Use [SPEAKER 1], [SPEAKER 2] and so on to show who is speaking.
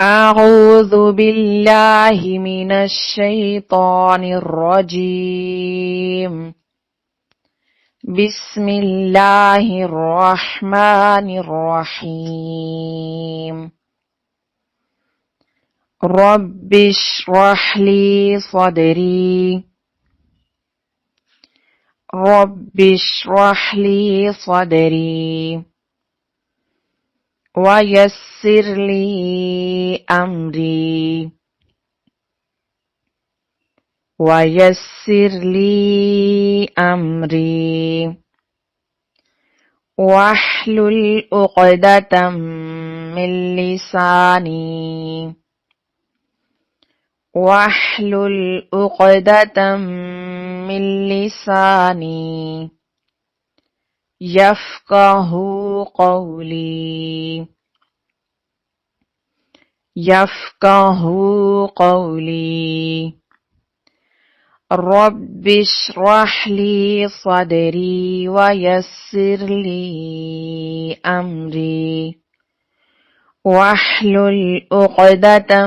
[SPEAKER 1] أعوذ بالله من الشيطان الرجيم. بسم الله الرحمن الرحيم. رب اشرح لي صدري. رب اشرح لي صدري ويسر لي أمري. ويسر لي أمري واحلل عقدة من لساني. واحلل عقدة من لساني يفقه قولي. يفقه قولي. رب اشرح لي صدري ويسر لي أمري واحلل عقدة